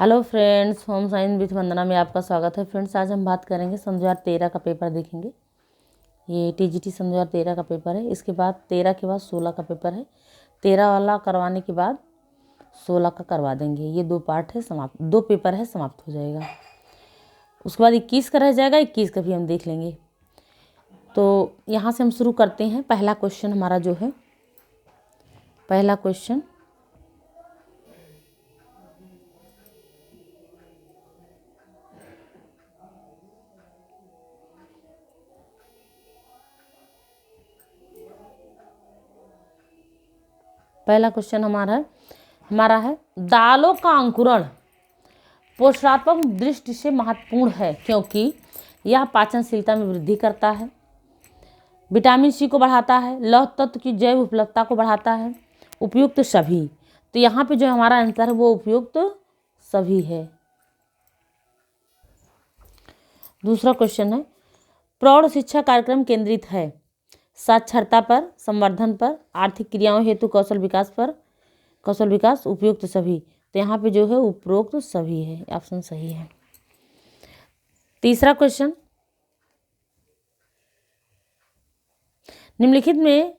Hello friends, home science with Vandana में आपका स्वागत है। फ्रेंड्स, आज हम बात करेंगे सन 2013 का पेपर देखेंगे। ये टीजीटी सन 2013 का पेपर है। इसके बाद 13 के बाद 16 का पेपर है। 13 वाला करवाने के बाद 16 का करवा देंगे। ये दो पार्ट है, समाप्त, दो पेपर है, समाप्त हो जाएगा। उसके बाद 21 का रह जाएगा, 21 का भी हम देख लेंगे। तो यहाँ से हम शुरू करते हैं। पहला क्वेश्चन हमारा जो है, पहला क्वेश्चन हमारा है दालों का अंकुरण पोषणात्मक दृष्टि से महत्वपूर्ण है क्योंकि यह पाचनशीलता में वृद्धि करता है, विटामिन सी को बढ़ाता है, लौह तत्व की जैव उपलब्धता को बढ़ाता है। उपयुक्त सभी। तो यहाँ पे जो हमारा आंसर है वो उपयुक्त सभी है। दूसरा क्वेश्चन है, प्रौढ़ शिक्षा कार्यक्रम केंद्रित है साक्षरता पर, संवर्धन पर, आर्थिक क्रियाओं हेतु कौशल विकास, उपयुक्त सभी। तो यहाँ पे जो है उपरोक्त सभी है, ऑप्शन सही है। तीसरा क्वेश्चन, निम्नलिखित में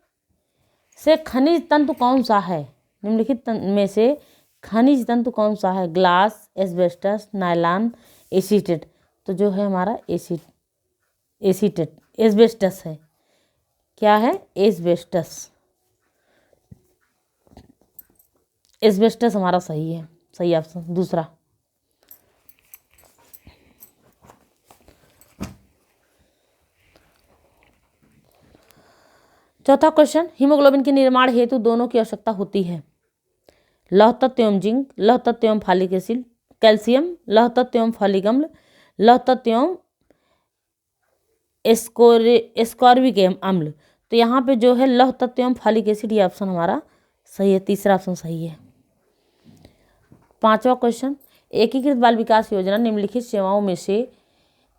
से खनिज तंतु कौन सा है? निम्नलिखित में से खनिज तंतु कौन सा है? Glass, asbestos, nylon, acetate. तो जो है हमारा एस्बेस्टस है। क्या है? एस्बेस्टस हमारा सही है, सही ऑप्शन दूसरा। चौथा क्वेश्चन, हीमोग्लोबिन के निर्माण हेतु दोनों की आवश्यकता होती है। लौह तत्व एवं जिंक, लौह तत्व एवं फॉलिक एसिड, कैल्शियम, लौह तत्व एवं फॉलिक अम्ल, लौह तत्व एवं एस्कॉर्बिक अम्ल। तो यहाँ पे जो है लौह तत्व एवं फॉलिक एसिड, ये ऑप्शन हमारा सही है, तीसरा ऑप्शन सही है। पांचवा क्वेश्चन, एकीकृत बाल विकास योजना निम्नलिखित सेवाओं में से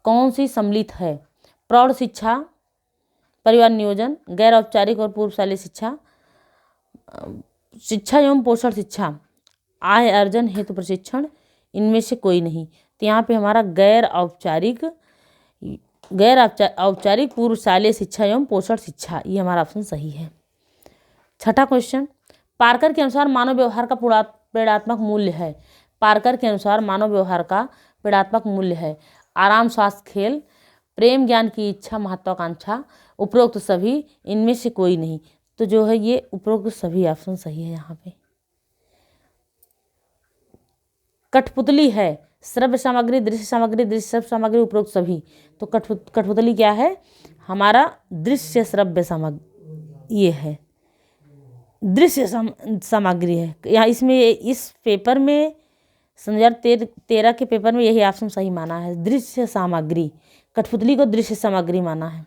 कौन सी सम्मिलित है? प्रौढ़ शिक्षा, परिवार नियोजन, गैर औपचारिक और पूर्वशाली शिक्षा, शिक्षा एवं पोषण शिक्षा, आय अर्जन हेतु प्रशिक्षण, इनमें से कोई नहीं। तो यहाँ पे हमारा गैर औपचारिक पूर्वशालीय शिक्षा एवं पोषण शिक्षा, ये हमारा ऑप्शन सही है। छठा क्वेश्चन, पार्कर के अनुसार मानव व्यवहार का प्रेरणात्मक मूल्य है। पार्कर के अनुसार मानव व्यवहार का प्रेरणात्मक मूल्य है आराम, स्वास्थ्य, खेल, प्रेम, ज्ञान की इच्छा, महत्वाकांक्षा, उपरोक्त सभी, इनमें से कोई नहीं। तो जो है ये उपरोक्त सभी ऑप्शन सही है। यहाँ पे कठपुतली है श्रव्य सामग्री, दृश्य सामग्री, श्रव्य सामग्री, उपरोक्त सभी। तो कठपुतली क्या है? हमारा दृश्य श्रव्य सामग्री, ये है दृश्य सामग्री है। यहाँ इसमें इस पेपर में सन 2013 के पेपर में यही ऑप्शन सही माना है, दृश्य सामग्री। कठपुतली को दृश्य सामग्री माना है।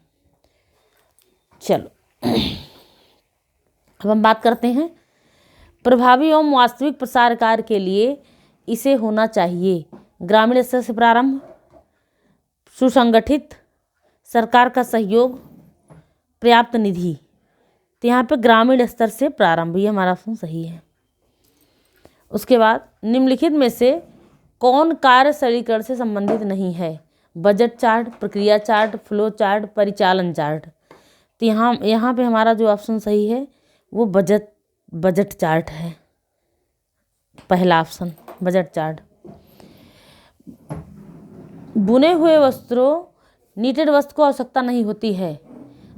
चलो अब हम बात करते हैं प्रभावी एवं वास्तविक प्रसार कार्य के लिए इसे होना चाहिए ग्रामीण स्तर से प्रारंभ, सुसंगठित, सरकार का सहयोग, पर्याप्त निधि। तो यहाँ पे ग्रामीण स्तर से प्रारंभ, ये हमारा ऑप्शन सही है। उसके बाद निम्नलिखित में से कौन कार्य सरलीकरण से संबंधित नहीं है? बजट चार्ट, प्रक्रिया चार्ट, फ्लो चार्ट, परिचालन चार्ट। तो यहाँ पे हमारा जो ऑप्शन सही है वो बजट चार्ट है, पहला ऑप्शन बजट चार्ट। बुने हुए वस्त्रों, नीटेड वस्त्र को आवश्यकता नहीं होती है।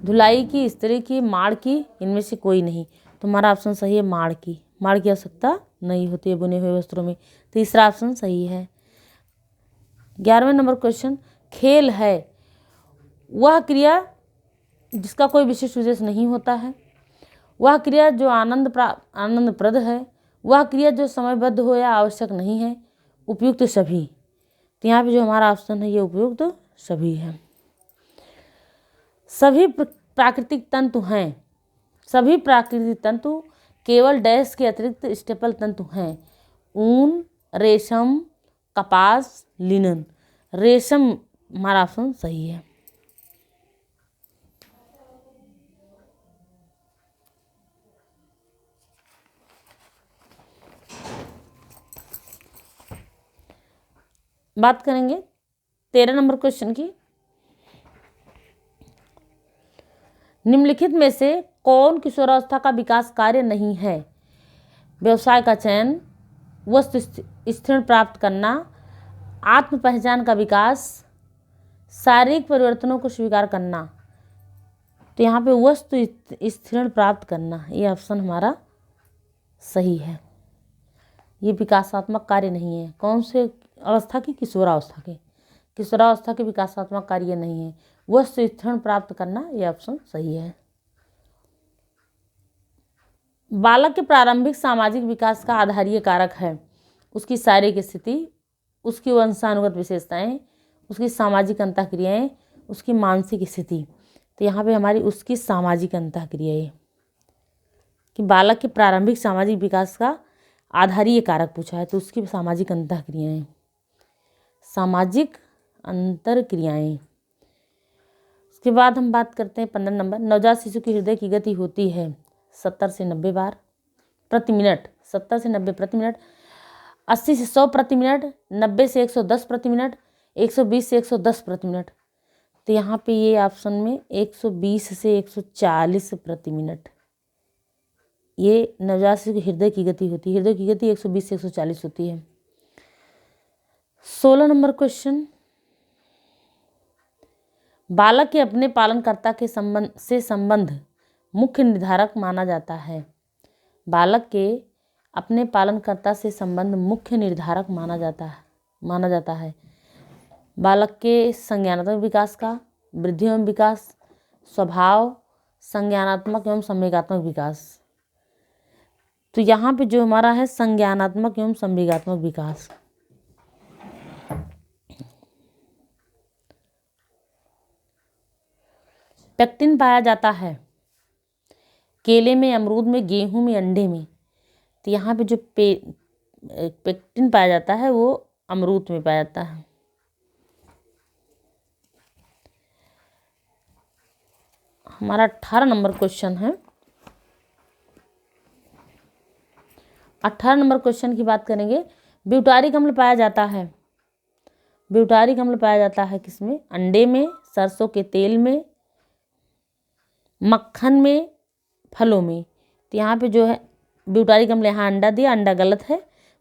धुलाई की, इस्त्री की, माड़ की, इनमें से कोई नहीं। तो हमारा ऑप्शन सही है माड़ की आवश्यकता नहीं होती है बुने हुए वस्त्रों में, तीसरा ऑप्शन सही है। 11वें नंबर क्वेश्चन, खेल है वह क्रिया जिसका कोई विशेष उद्देश्य नहीं होता है, वह क्रिया जो आनंदप्रद है, वह क्रिया जो समयबद्ध हो या आवश्यक नहीं है, उपयुक्त सभी। तो यहाँ पे जो हमारा ऑप्शन है ये उपयुक्त सभी है। सभी प्राकृतिक तंतु हैं, सभी प्राकृतिक तंतु केवल डैश के अतिरिक्त स्टेपल तंतु हैं। ऊन, रेशम, कपास, लिनन। रेशम हमारा ऑप्शन सही है। बात करेंगे 13 नंबर क्वेश्चन की। निम्नलिखित में से कौन किशोरावस्था का विकास कार्य नहीं है? व्यवसाय का चयन, वस्तु स्थिरण प्राप्त करना, आत्म पहचान का विकास, शारीरिक परिवर्तनों को स्वीकार करना। तो यहाँ पे वस्तु स्थिरण प्राप्त करना, ये ऑप्शन हमारा सही है। ये विकासात्मक कार्य नहीं है। कौन से अवस्था की? किशोरावस्था के। किशोरावस्था के विकासात्मक कार्य नहीं है। वस्तु स्थिरण प्राप्त करना, ये ऑप्शन सही है। बालक के प्रारंभिक सामाजिक विकास का आधारीय कारक है उसकी शारीरिक स्थिति, उसकी वंशानुगत विशेषताएं, उसकी सामाजिक अंतःक्रियाएं, उसकी मानसिक स्थिति। तो यहाँ पे हमारी उसकी सामाजिक अंतःक्रियाएं, कि बालक के प्रारंभिक सामाजिक विकास का आधारीय कारक पूछा है, तो उसकी सामाजिक अंतःक्रियाएं, सामाजिक अंतरक्रियाएं। उसके बाद हम बात करते हैं 15 नंबर। नवजात शिशु की हृदय की गति होती है 70 से 90 बार प्रति मिनट, 70 से 90 प्रति मिनट, 80 से 100 प्रति मिनट, 90 से 110 प्रति मिनट, 120 से 110 प्रति मिनट। तो यहाँ पे ये ऑप्शन में 120 से 140 प्रति मिनट, ये नवजात शिशु की हृदय की गति होती है। हृदय की गति 120 से 140 होती है। 16 नंबर क्वेश्चन। बालक के अपने पालनकर्ता के संबंध मुख्य निर्धारक माना जाता है। बालक के अपने पालनकर्ता से संबंध मुख्य निर्धारक माना जाता है। बालक के संज्ञानात्मक विकास का, वृद्धि एवं विकास, स्वभाव, संज्ञानात्मक एवं संवेगात्मक विकास। तो यहाँ पे जो हमारा है संज्ञानात्मक एवं संवेगात्मक विकास। पेक्टिन पाया जाता है केले में, अमरूद में, गेहूं में, अंडे में। तो यहाँ पे जो पेक्टिन पाया जाता है वो अमरूद में पाया जाता है। हमारा 18 नंबर क्वेश्चन है। 18 नंबर क्वेश्चन की बात करेंगे। ब्यूटारिक अम्ल पाया जाता है। ब्यूटारिक अम्ल पाया जाता है किसमें? अंडे में, सरसों के तेल में, मक्खन में, फलों में। तो यहाँ पे जो है ब्यूटारिक अम्ल, यहाँ अंडा दिया, अंडा गलत है।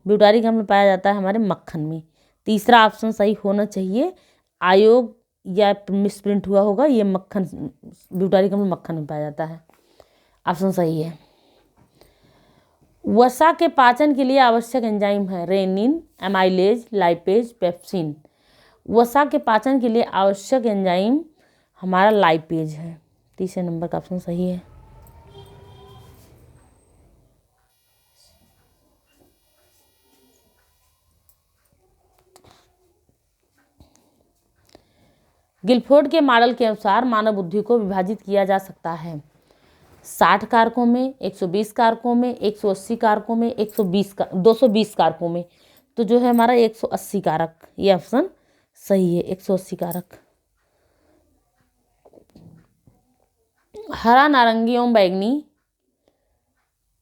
ब्यूटारिक अम्ल पाया जाता है हमारे मक्खन में। तीसरा ऑप्शन सही होना चाहिए, आयोग या मिसप्रिंट हुआ होगा, ये मक्खन, ब्यूटारिक अम्ल मक्खन में पाया जाता है। ऑप्शन सही है। वसा के पाचन के लिए आवश्यक एंजाइम है रेनिन, एमाइलेज, लाइपेज, पेप्सिन। वसा के पाचन के लिए आवश्यक एंजाइम हमारा लाइपेज है। तीसरे नंबर का ऑप्शन सही है। गिलफोर्ड के मॉडल के अनुसार मानव बुद्धि को विभाजित किया जा सकता है 60 कारकों में, 120 कारकों में, 180 कारकों में, 220 कारकों में। तो जो है हमारा 180 कारक, ये ऑप्शन सही है, 180 कारक। हरा, नारंगी एवं बैंगनी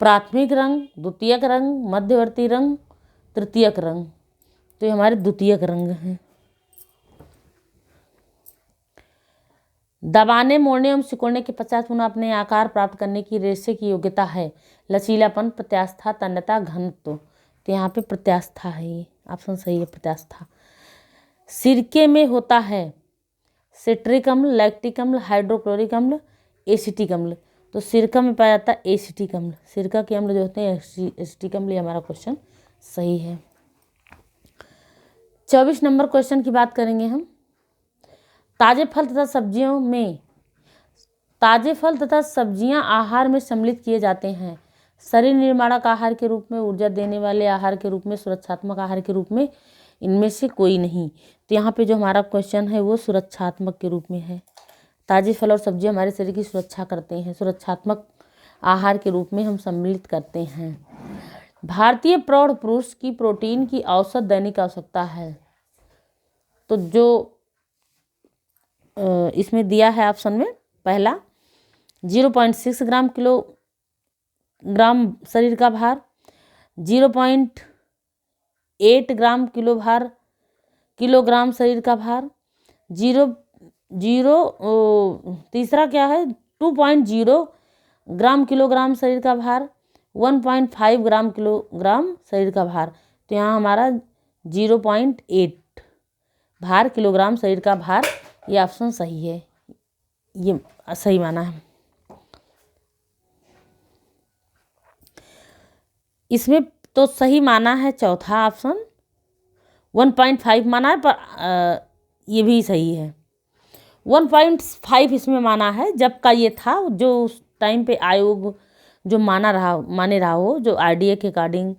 प्राथमिक रंग, द्वितीयक रंग, मध्यवर्ती रंग, तृतीयक रंग। तो ये हमारे द्वितीयक रंग हैं। दबाने, मोड़ने एवं सिकुड़ने के 50 गुना अपने आकार प्राप्त करने की रेशे की योग्यता है लचीलापन, प्रत्यास्था, तन्यता, घनत्व। तो यहाँ पे प्रत्यास्था है, ये ऑप्शन सही है, प्रत्यास्था। सिरके में होता है सिट्रिक अम्ल, लैक्टिक अम्ल, हाइड्रोक्लोरिक अम्ल, एसिटिक अम्ल। तो सिरका में पाया जाता है एसिटिक अम्ल। सिरका के अम्ल जो होते हैं एसिटिक अम्ल। ये हमारा क्वेश्चन सही है। 24 नंबर क्वेश्चन की बात करेंगे हम। ताजे फल तथा सब्जियां आहार में सम्मिलित किए जाते हैं शरीर निर्माणक आहार के रूप में, ऊर्जा देने वाले आहार के रूप में, सुरक्षात्मक आहार के रूप में, इनमें से कोई नहीं। तो यहाँ पे जो हमारा क्वेश्चन है वो सुरक्षात्मक के रूप में है। ताजे फल और सब्जियां हमारे शरीर की सुरक्षा करते हैं, सुरक्षात्मक आहार के रूप में हम सम्मिलित करते हैं। भारतीय प्रौढ़ पुरुष की प्रोटीन की औसत दैनिक आवश्यकता है। तो जो इसमें दिया है ऑप्शन में पहला 0.6 ग्राम किलोग्राम शरीर का भार, 0.8 ग्राम किलो भार किलोग्राम शरीर का भार, तीसरा क्या है 2.0 ग्राम किलोग्राम शरीर का भार, 1.5 ग्राम किलोग्राम शरीर का भार। तो यहाँ हमारा 0.8 भार किलोग्राम शरीर का भार, ये ऑप्शन सही है, ये सही माना है। इसमें तो सही माना है चौथा ऑप्शन, 1.5 माना है, पर ये भी सही है। 1.5 इसमें माना है जब का ये था, जो उस टाइम पे आयोग जो माने रहा हो, जो आरडीए के अकॉर्डिंग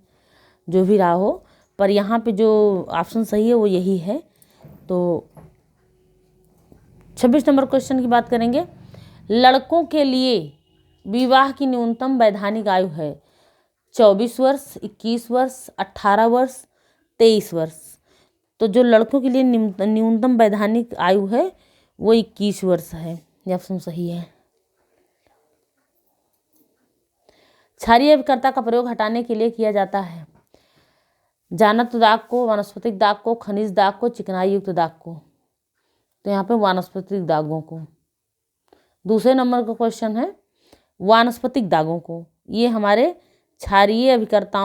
जो भी रहा हो, पर यहाँ पे जो ऑप्शन सही है वो यही है। तो 26 नंबर क्वेश्चन की बात करेंगे। लड़कों के लिए विवाह की न्यूनतम वैधानिक आयु है 24 वर्ष, 21 वर्ष, 18 वर्ष, 23 वर्ष। तो जो लड़कों के लिए न्यूनतम वैधानिक आयु है वो 21 वर्ष है, ये ऑप्शन सही है। क्षारीय अभिकर्ता का प्रयोग हटाने के लिए किया जाता है जानत दाग को, वानस्पतिक दाग को, खनिज दाग को, चिकनाई युक्त दाग को। तो यहाँ पे वानस्पतिक दागों को। दूसरे नंबर का क्वेश्चन है वानस्पतिक दागों को, ये हमारे क्षारीय अभिकर्ता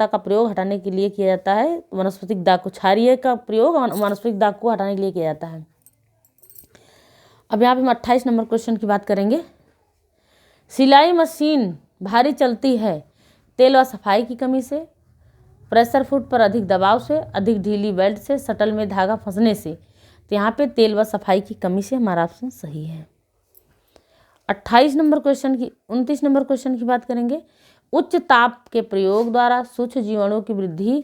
का प्रयोग हटाने के लिए किया जाता है वनस्पतिक दाग को। क्षारीय का प्रयोग वानस्पतिक दाग को हटाने के लिए किया जाता है। अब यहाँ पे हम 28 नंबर क्वेश्चन की बात करेंगे। सिलाई मशीन भारी चलती है तेल व सफाई की कमी से, प्रेशर फुट पर अधिक दबाव से, अधिक ढीली बेल्ट से, शटल में धागा फंसने से। तो यहाँ पे तेल व सफाई की कमी से हमारा ऑप्शन सही है। 29 नंबर क्वेश्चन की बात करेंगे। उच्च ताप के प्रयोग द्वारा सूक्ष्म जीवाणुओं की वृद्धि,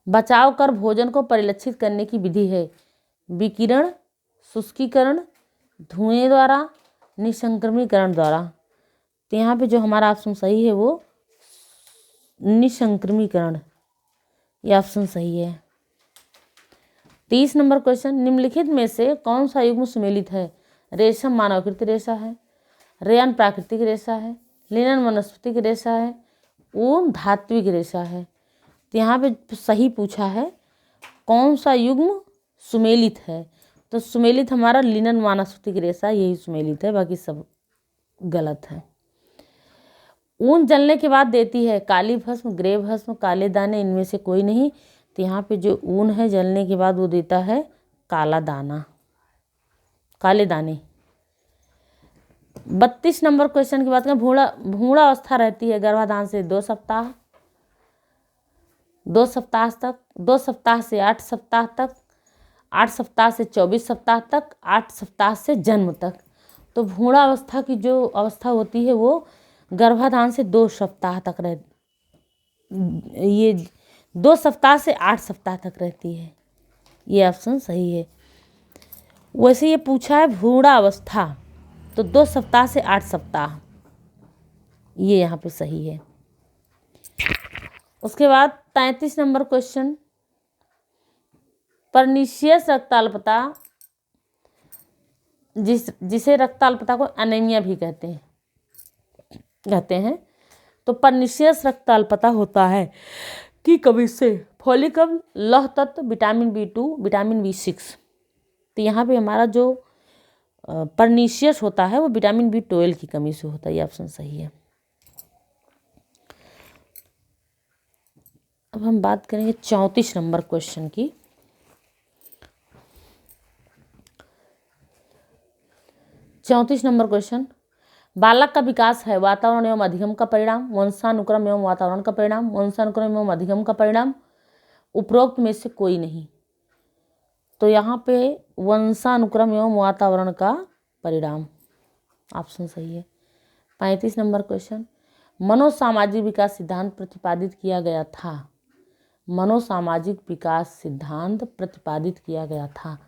बचाव कर भोजन को परिलक्षित करने की विधि है विकिरण, शुष्कीकरण, धुएं द्वारा, निसंक्रमीकरण द्वारा। तो यहाँ पे जो हमारा ऑप्शन सही है वो निसंक्रमीकरण, ये ऑप्शन सही है। 30 नंबर क्वेश्चन। निम्नलिखित में से कौन सा युग्म सुमेलित है? रेशम मानवकृत रेशा है, रेयन प्राकृतिक रेशा है, लिनन वनस्पतिक रेशा है, ऊन धात्विक रेशा है। तो यहाँ पे सही पूछा है कौन सा युग्म सुमेलित है, तो सुमेलित हमारा लिनन वानस्पतिक रेशा यही सुमेलित है, बाकी सब गलत है। ऊन जलने के बाद देती है काली भस्म, ग्रे भस्म, काले दाने, इनमें से कोई नहीं। तो यहाँ पे जो ऊन है जलने के बाद वो देता है काला दाना, काले दाने। 32 नंबर क्वेश्चन की बात करें। भ्रूण अवस्था रहती है गर्भाधान से 2 सप्ताह, 2 सप्ताह तक, 2 सप्ताह से 8 सप्ताह तक, 8 सप्ताह से 24 सप्ताह तक, 8 सप्ताह से जन्म तक। तो भ्रूणावस्था की जो अवस्था होती है वो गर्भाधान से 2 सप्ताह तक ये 2 सप्ताह से 8 सप्ताह तक रहती है, ये ऑप्शन सही है। वैसे ये पूछा है भ्रूणावस्था, तो 2 सप्ताह से 8 सप्ताह, ये यहाँ पे सही है। उसके बाद 33 नंबर क्वेश्चन। परनीशियस रक्ताल्पता, जिसे रक्ताल्पता को एनीमिया भी कहते हैं, तो परनीशियस रक्ताल्पता होता है कि कमी से फोलिक अम्ल, लौह तत्व, विटामिन B2, विटामिन B6। तो यहाँ पे हमारा जो परनीशियस होता है वो विटामिन B12 की कमी से होता है, ये ऑप्शन सही है। अब हम बात करेंगे 34 नंबर क्वेश्चन की। 34 नंबर क्वेश्चन। बालक का विकास है वातावरण एवं अधिगम का परिणाम, वंशानुक्रम एवं वातावरण का परिणाम, वंशानुक्रम एवं अधिगम का परिणाम, उपरोक्त में से कोई नहीं। तो यहाँ पे वंशानुक्रम एवं वातावरण का परिणाम ऑप्शन सही है। 35 नंबर क्वेश्चन। मनोसामाजिक विकास सिद्धांत प्रतिपादित किया गया था, मनोसामाजिक विकास सिद्धांत प्रतिपादित किया गया था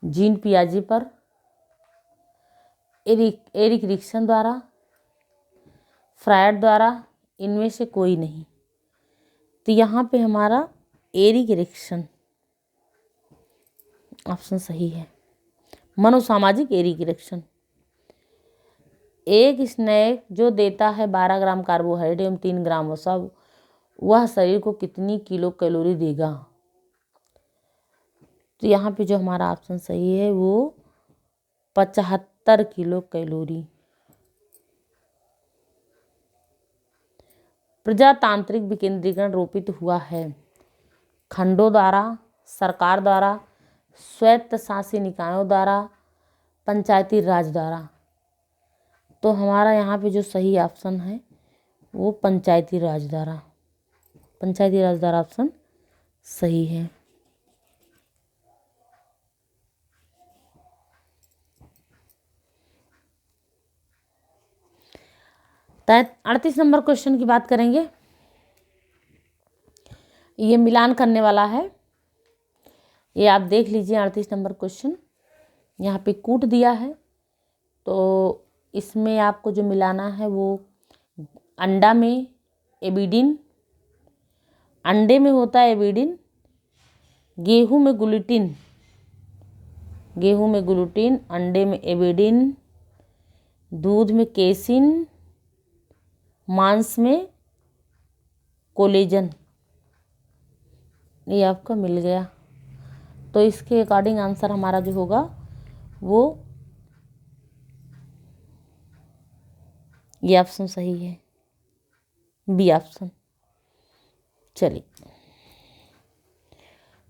जीन पियाजे पर, एरिक रिक्सन द्वारा, फ्रायड द्वारा, इनमें से कोई नहीं। तो यहाँ पे हमारा एरिक रिक्सन ऑप्शन सही है। मनोसामाजिक एरिक रिक्सन। एक स्नैक जो देता है 12 ग्राम कार्बोहाइड्रेट एवं 3 ग्राम वसा, वह शरीर को कितनी किलो कैलोरी देगा। तो यहाँ पे जो हमारा ऑप्शन सही है वो 75 किलो कैलोरी। प्रजातांत्रिक विकेंद्रीकरण रोपित हुआ है खंडों द्वारा, सरकार द्वारा, स्वायत्त शासी निकायों द्वारा, पंचायती राज द्वारा। तो हमारा यहाँ पे जो सही ऑप्शन है वो पंचायती राज द्वारा, पंचायती राज द्वारा ऑप्शन सही है। 38 नंबर क्वेश्चन की बात करेंगे। ये मिलान करने वाला है, ये आप देख लीजिए। 38 नंबर क्वेश्चन यहाँ पे कूट दिया है, तो इसमें आपको जो मिलाना है वो अंडा में एबिडिन, अंडे में होता है एबिडिन, गेहूं में ग्लूटिन, गेहूं में ग्लूटिन, अंडे में एबिडिन, दूध में केसिन, मांस में कोलेजन। ये आपका मिल गया। तो इसके अकॉर्डिंग आंसर हमारा जो होगा वो ये ऑप्शन सही है, बी ऑप्शन। चलिए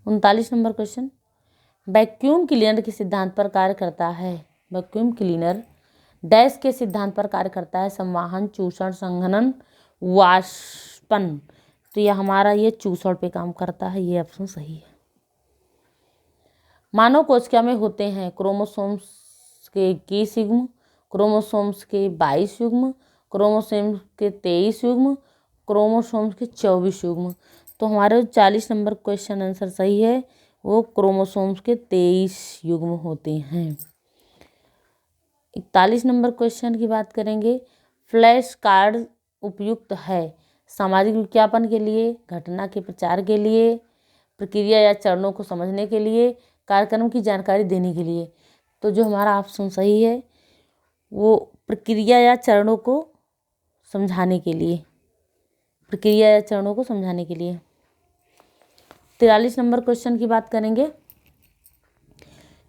39 नंबर क्वेश्चन। वैक्यूम क्लीनर के सिद्धांत पर कार्य करता है। वैक्यूम क्लीनर डैश के सिद्धांत पर कार्य करता है। संवाहन, चूषण, संघनन, वाष्पन। तो यह हमारा ये चूषण पे काम करता है, ये ऑप्शन सही है। मानव कोशिका में होते हैं क्रोमोसोम्स के 21 युग्म, क्रोमोसोम्स के 22 युग्म, क्रोमोसोम्स के 23 युग्म, क्रोमोसोम्स के 24 युग्म। तो हमारे 40 नंबर क्वेश्चन आंसर सही है, वो क्रोमोसोम्स के 23 युग्म होते हैं। 41 नंबर क्वेश्चन की बात करेंगे। फ्लैश कार्ड उपयुक्त है सामाजिक विज्ञापन के लिए, घटना के प्रचार के लिए, प्रक्रिया या चरणों को समझने के लिए, कार्यक्रम की जानकारी देने के लिए। तो जो हमारा ऑप्शन सही है वो प्रक्रिया या चरणों को समझाने के लिए, प्रक्रिया या चरणों को समझाने के लिए। 43 नंबर क्वेश्चन की बात करेंगे।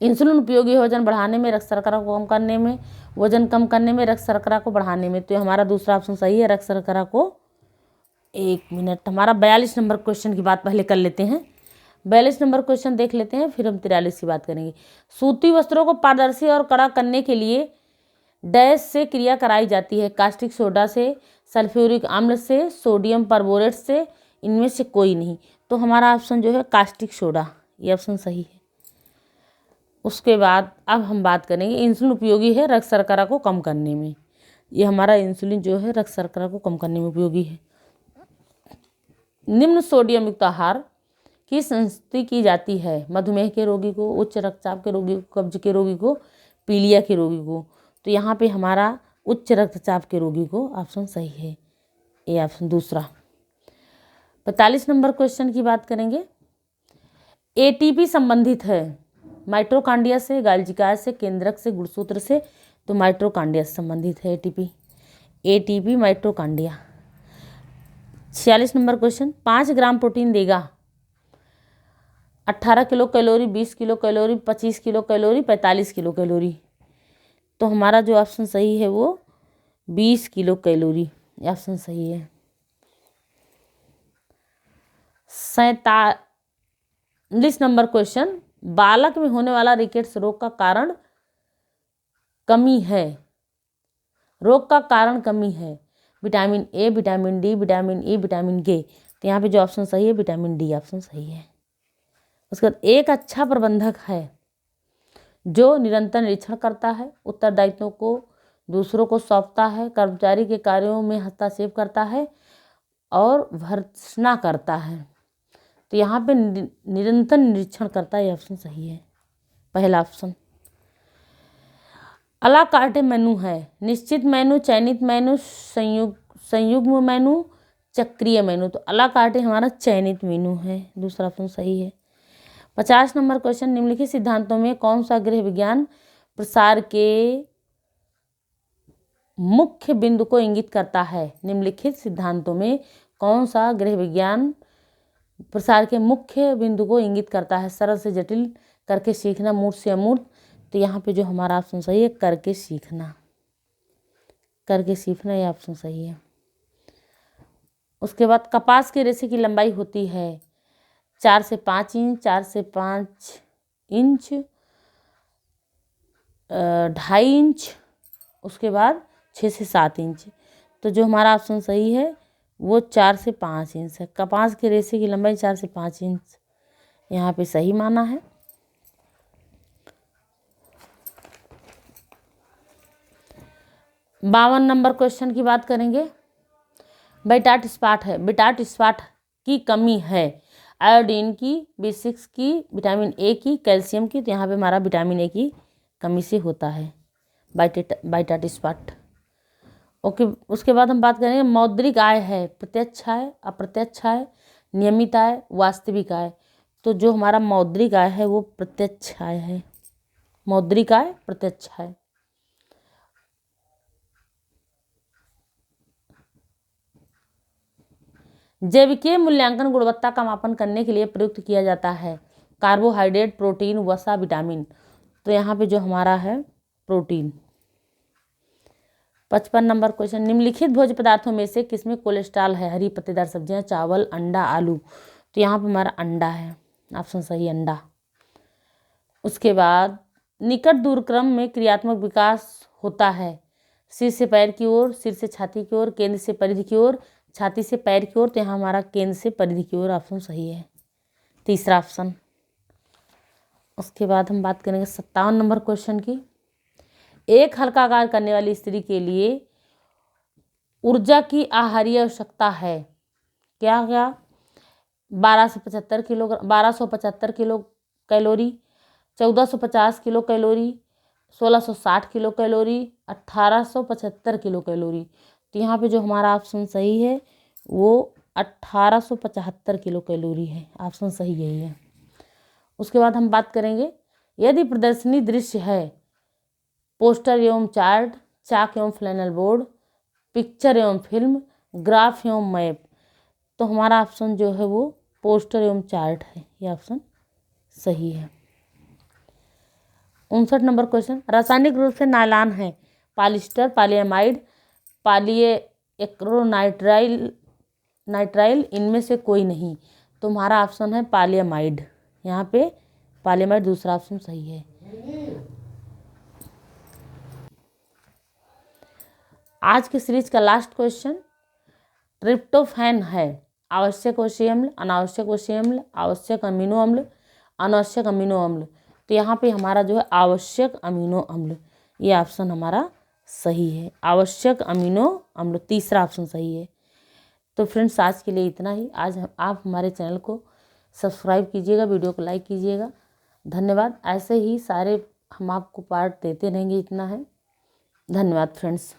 इंसुलिन उपयोगी है वजन बढ़ाने में, रक्त शर्करा को कम करने में, वजन कम करने में, रक्त शर्करा को बढ़ाने में। तो हमारा दूसरा ऑप्शन सही है, रक्त शर्करा को। एक मिनट, हमारा 42 नंबर क्वेश्चन की बात पहले कर लेते हैं। 42 नंबर क्वेश्चन देख लेते हैं, फिर हम 43 की बात करेंगे। सूती वस्त्रों को पारदर्शी और कड़ा करने के लिए डैश से क्रिया कराई जाती है। कास्टिक सोडा से, सल्फ्यूरिक अम्ल से, सोडियम परबोरेट से, इनमें से कोई नहीं। तो हमारा ऑप्शन जो है कास्टिक सोडा, ये ऑप्शन सही है। उसके बाद अब हम बात करेंगे इंसुलिन उपयोगी है रक्त शर्करा को कम करने में। ये हमारा इंसुलिन जो है रक्त शर्करा को कम करने में उपयोगी है। निम्न सोडियम युक्त आहार की संस्तुति की जाती है। मधुमेह के रोगी को, उच्च रक्तचाप के रोगी को, कब्ज के रोगी को, पीलिया के रोगी को। तो यहाँ पे हमारा उच्च रक्तचाप के रोगी को ऑप्शन सही है, ये ऑप्शन दूसरा। 45 नंबर क्वेश्चन की बात करेंगे। एटीपी संबंधित है माइटोकॉन्ड्रिया से, गाल्जिका से, केंद्रक से, गुणसूत्र से। तो माइटोकॉन्ड्रिया से संबंधित है ATP, ATP mitochondria. 46 number question. 5 gram protein देगा 18 kilo calorie, 20 kilo calorie, 25 kilo calorie, 45 kilo calorie. तो हमारा जो ऑप्शन सही है वो 20 किलो कैलोरी, ऑप्शन सही है। 47 नंबर क्वेश्चन। बालक में होने वाला रिकेट्स रोग का कारण कमी है। रोग का कारण कमी है। Vitamin A, vitamin D, vitamin E, vitamin के। तो यहाँ पे जो ऑप्शन सही है विटामिन डी ऑप्शन सही है। उसके बाद एक अच्छा प्रबंधक है जो निरंतर निरीक्षण करता है, उत्तरदायित्वों को दूसरों को सौंपता है, कर्मचारी के कार्यों में हस्तक्षेप करता है और भर्त्सना करता है। तो यहाँ पे निरंतर निरीक्षण करता है, ये ऑप्शन सही है, पहला ऑप्शन। अला कार्टे मेनू है। निश्चित मेनू, चयनित मेनू, संयुग्म मेनू, चक्रीय मेनू। तो अला कार्टे हमारा चयनित मेनू है, दूसरा ऑप्शन सही है। 50 नंबर क्वेश्चन। निम्नलिखित सिद्धांतों में कौन सा गृह विज्ञान प्रसार के मुख्य बिंदु को इंगित करता है। निम्नलिखित सिद्धांतों में कौन सा गृह विज्ञान प्रसार के मुख्य बिंदु को इंगित करता है? सरल से जटिल, करके सीखना, मूर्त से अमूर्त। तो यहाँ पे जो हमारा ऑप्शन सही है करके सीखना, करके सीखना, ये ऑप्शन सही है। उसके बाद कपास के रेशे की लंबाई होती है 4 से 5 इंच, 4 से 5 इंच, 2.5 इंच, उसके बाद 6 से 7 इंच। तो जो हमारा ऑप्शन सही है वो 4 से 5 इंच है। कपास के रेशे की लंबाई 4 से 5 इंच यहाँ पे सही माना है। बावन नंबर क्वेश्चन की बात करेंगे। बिटाट स्पॉट है, बिटाट स्पॉट की कमी है आयोडीन की, B6 की, विटामिन ए की, कैल्शियम की। तो यहाँ पे हमारा विटामिन ए की कमी से होता है बिटाट स्पॉट। ओके, उसके बाद हम बात करेंगे मौद्रिक आय है, प्रत्यक्ष आय, अप्रत्यक्ष आय, नियमित आय, वास्तविक आय। तो जो हमारा मौद्रिक आय है वो प्रत्यक्ष आय है, मौद्रिक आय प्रत्यक्ष आय। जैविकीय मूल्यांकन गुणवत्ता का मापन करने के लिए प्रयुक्त किया जाता है कार्बोहाइड्रेट, प्रोटीन, वसा, विटामिन। तो यहाँ पे जो हमारा है प्रोटीन। 55 नंबर क्वेश्चन, निम्नलिखित भोज्य पदार्थों में से किसमें कोलेस्ट्रॉल है? हरी पत्तेदार सब्जियां, चावल, अंडा, आलू। तो यहाँ पे हमारा अंडा है, ऑप्शन सही अंडा। उसके बाद निकट दूरक्रम में क्रियात्मक विकास होता है सिर से पैर की ओर, सिर से छाती की ओर, केंद्र से परिधि की ओर, छाती से पैर की ओर। तो यहाँ हमारा केंद्र से परिधि की ओर ऑप्शन सही है, तीसरा ऑप्शन। उसके बाद हम बात करेंगे 57 नंबर क्वेश्चन की। एक हल्का कार्य करने वाली स्त्री के लिए ऊर्जा की आहारीय आवश्यकता है क्या क्या? 1275 kilo calorie, 1450 kilo calorie, 1660 kilo calorie, 1875 kilo calorie. तो यहाँ पे जो हमारा ऑप्शन सही है वो 1875 किलो कैलोरी है, ऑप्शन सही यही है। उसके बाद हम बात करेंगे यदि प्रदर्शनी दृश्य है पोस्टर एवं चार्ट, चाक एवं फ्लैनल बोर्ड, पिक्चर एवं फिल्म, ग्राफ एवं मैप। तो हमारा ऑप्शन जो है वो पोस्टर एवं चार्ट है, ये ऑप्शन सही है। 59 नंबर क्वेश्चन, रासायनिक रूप से नायलॉन है पॉलिस्टर, पॉलीएमाइड, नाइट्राइल, इनमें से कोई नहीं। तो हमारा ऑप्शन है पॉलीएमाइड, यहाँ पे पॉलीएमाइड दूसरा ऑप्शन सही है। आज के सीरीज का लास्ट क्वेश्चन, ट्रिप्टोफैन है आवश्यक वसीय अम्ल, अनावश्यक वसीय अम्ल, आवश्यक अमीनो अम्ल, अनावश्यक अमीनो अम्ल। तो यहाँ पे हमारा जो है आवश्यक अमीनो अम्ल, ये ऑप्शन हमारा सही है, आवश्यक अमीनो अम्ल तीसरा ऑप्शन सही है। तो फ्रेंड्स आज के लिए इतना ही। आज आप हमारे चैनल को सब्सक्राइब कीजिएगा, वीडियो को लाइक कीजिएगा। धन्यवाद। ऐसे ही सारे हम आपको पार्ट देते रहेंगे, इतना है। धन्यवाद फ्रेंड्स।